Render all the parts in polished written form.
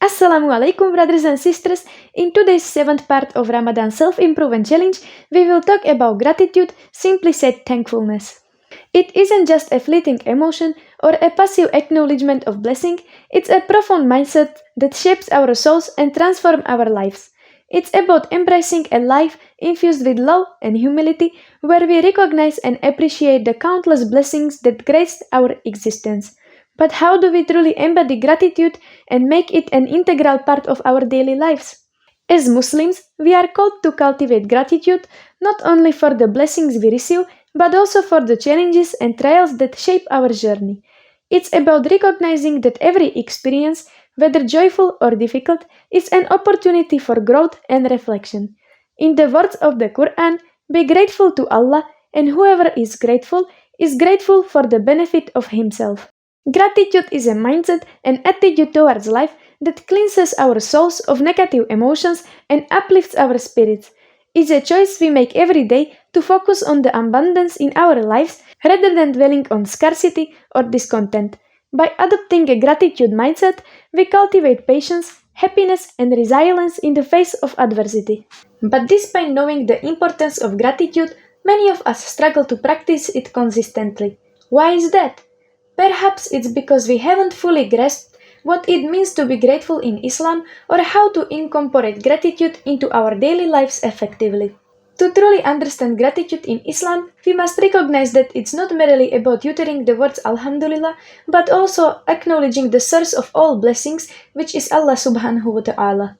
Assalamu alaikum, brothers and sisters. In today's 7th part of Ramadan Self-Improvement Challenge, we will talk about gratitude, simply said thankfulness. It isn't just a fleeting emotion or a passive acknowledgement of blessing, it's a profound mindset that shapes our souls and transforms our lives. It's about embracing a life infused with love and humility, where we recognize and appreciate the countless blessings that graced our existence. But how do we truly embody gratitude and make it an integral part of our daily lives? As Muslims, we are called to cultivate gratitude not only for the blessings we receive, but also for the challenges and trials that shape our journey. It's about recognizing that every experience, whether joyful or difficult, is an opportunity for growth and reflection. In the words of the Quran, be grateful to Allah, and whoever is grateful for the benefit of himself. Gratitude is a mindset and attitude towards life that cleanses our souls of negative emotions and uplifts our spirits. It's a choice we make every day to focus on the abundance in our lives rather than dwelling on scarcity or discontent. By adopting a gratitude mindset, we cultivate patience, happiness, and resilience in the face of adversity. But despite knowing the importance of gratitude, many of us struggle to practice it consistently. Why is that? Perhaps it's because we haven't fully grasped what it means to be grateful in Islam or how to incorporate gratitude into our daily lives effectively. To truly understand gratitude in Islam, we must recognize that it's not merely about uttering the words Alhamdulillah, but also acknowledging the source of all blessings, which is Allah subhanahu wa ta'ala.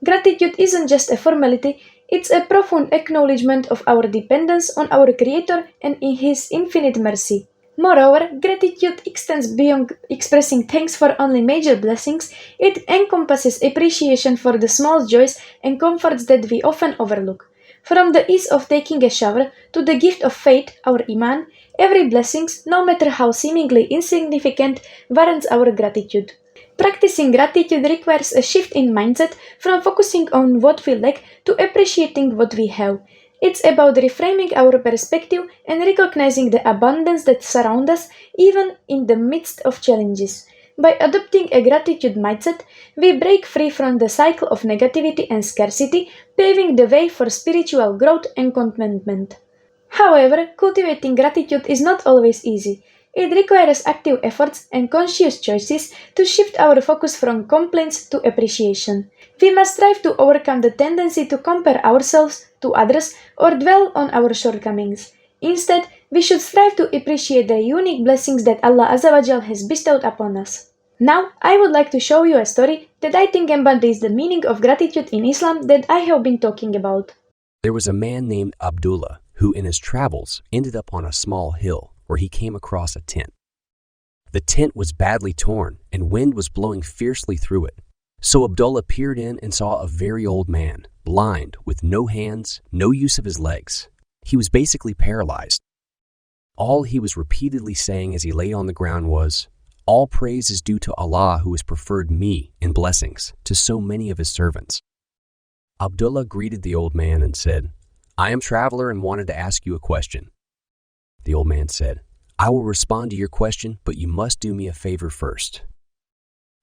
Gratitude isn't just a formality, it's a profound acknowledgement of our dependence on our Creator and in His infinite mercy. Moreover, gratitude extends beyond expressing thanks for only major blessings, it encompasses appreciation for the small joys and comforts that we often overlook. From the ease of taking a shower to the gift of faith, our Iman, every blessing, no matter how seemingly insignificant, warrants our gratitude. Practicing gratitude requires a shift in mindset from focusing on what we lack to appreciating what we have. It's about reframing our perspective and recognizing the abundance that surrounds us even in the midst of challenges. By adopting a gratitude mindset, we break free from the cycle of negativity and scarcity, paving the way for spiritual growth and contentment. However, cultivating gratitude is not always easy. It requires active efforts and conscious choices to shift our focus from complaints to appreciation. We must strive to overcome the tendency to compare ourselves to others or dwell on our shortcomings. Instead, we should strive to appreciate the unique blessings that Allah Azza wa Jal has bestowed upon us. Now, I would like to show you a story that I think embodies the meaning of gratitude in Islam that I have been talking about. There was a man named Abdullah who in his travels ended up on a small hill where he came across a tent. The tent was badly torn and wind was blowing fiercely through it. So Abdullah peered in and saw a very old man, blind, with no hands, no use of his legs. He was basically paralyzed. All he was repeatedly saying as he lay on the ground was, "All praise is due to Allah who has preferred me in blessings to so many of his servants." Abdullah greeted the old man and said, "I am a traveler and wanted to ask you a question." The old man said, "I will respond to your question, but you must do me a favor first."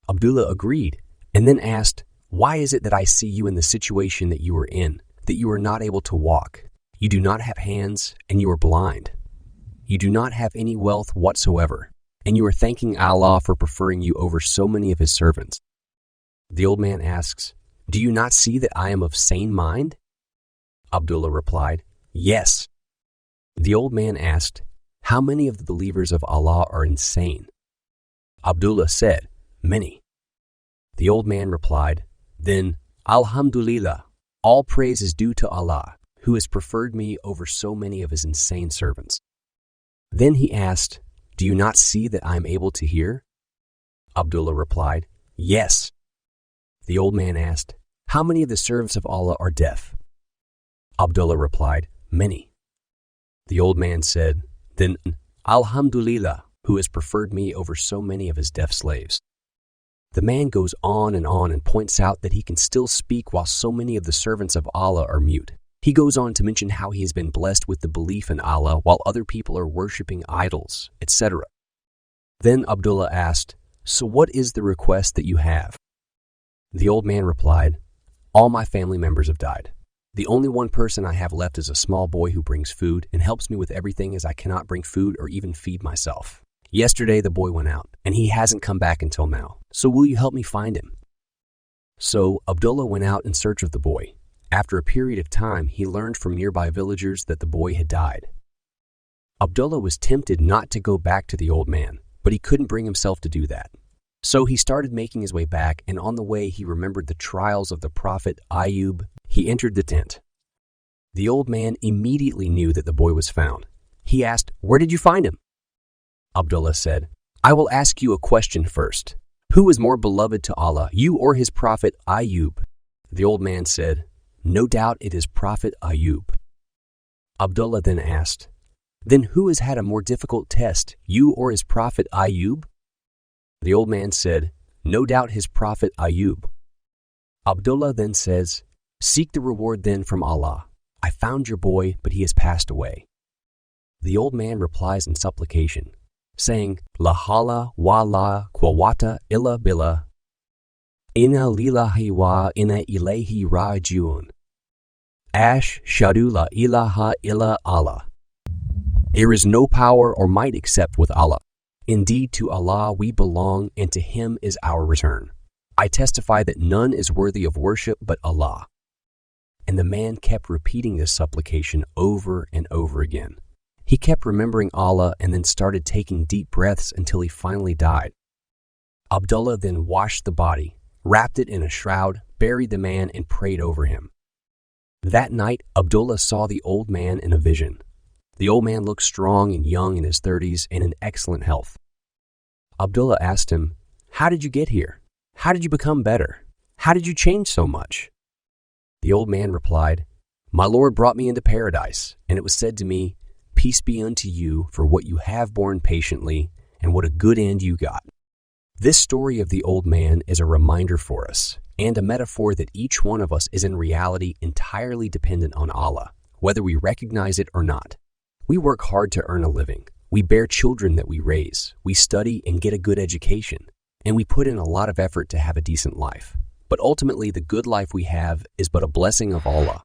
Abdullah agreed and then asked, "Why is it that I see you in the situation that you are in, that you are not able to walk? You do not have hands and you are blind. You do not have any wealth whatsoever, and you are thanking Allah for preferring you over so many of his servants." The old man asks, "Do you not see that I am of sane mind?" Abdullah replied, "Yes." The old man asked, "How many of the believers of Allah are insane?" Abdullah said, "Many." The old man replied, "Then, Alhamdulillah, all praise is due to Allah, who has preferred me over so many of his insane servants." Then he asked, "Do you not see that I am able to hear?" Abdullah replied, "Yes." The old man asked, "How many of the servants of Allah are deaf?" Abdullah replied, "Many." The old man said, "Then, Alhamdulillah, who has preferred me over so many of his deaf slaves." The man goes on and points out that he can still speak while so many of the servants of Allah are mute. He goes on to mention how he has been blessed with the belief in Allah while other people are worshipping idols, etc. Then Abdullah asked, "So what is the request that you have?" The old man replied, "All my family members have died. The only one person I have left is a small boy who brings food and helps me with everything as I cannot bring food or even feed myself. Yesterday the boy went out, and he hasn't come back until now. So will you help me find him?" So Abdullah went out in search of the boy. After a period of time, he learned from nearby villagers that the boy had died. Abdullah was tempted not to go back to the old man, but he couldn't bring himself to do that. So he started making his way back, and on the way he remembered the trials of the prophet Ayub. He entered the tent. The old man immediately knew that the boy was found. He asked, "Where did you find him?" Abdullah said, "I will ask you a question first. Who is more beloved to Allah, you or his prophet Ayub?" The old man said, "No doubt it is Prophet Ayub." Abdullah then asked, "Then who has had a more difficult test, you or his prophet Ayub?" The old man said, "No doubt his prophet Ayub." Abdullah then says, "Seek the reward then from Allah. I found your boy, but he has passed away." The old man replies in supplication, saying, "La hawla wa la quwwata illa billah. Inna lillahi wa inna ilayhi raji'un. Ashhadu la ilaha illa Allah. There is no power or might except with Allah. Indeed, to Allah we belong, and to Him is our return. I testify that none is worthy of worship but Allah." And the man kept repeating this supplication over and over again. He kept remembering Allah and then started taking deep breaths until he finally died. Abdullah then washed the body, wrapped it in a shroud, buried the man, and prayed over him. That night, Abdullah saw the old man in a vision. The old man looked strong and young in his 30s and in excellent health. Abdullah asked him, "How did you get here? How did you become better? How did you change so much?" The old man replied, "My Lord brought me into paradise, and it was said to me, 'Peace be unto you for what you have borne patiently, and what a good end you got.'" This story of the old man is a reminder for us, and a metaphor that each one of us is in reality entirely dependent on Allah, whether we recognize it or not. We work hard to earn a living. We bear children that we raise. We study and get a good education. And we put in a lot of effort to have a decent life. But ultimately, the good life we have is but a blessing of Allah.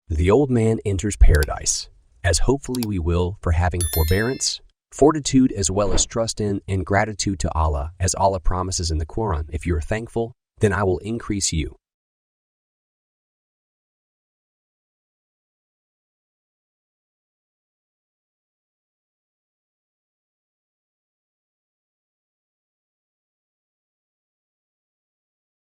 The old man enters paradise, as hopefully we will, for having forbearance, fortitude, as well as trust in and gratitude to Allah, as Allah promises in the Quran, "If you are thankful, then I will increase you."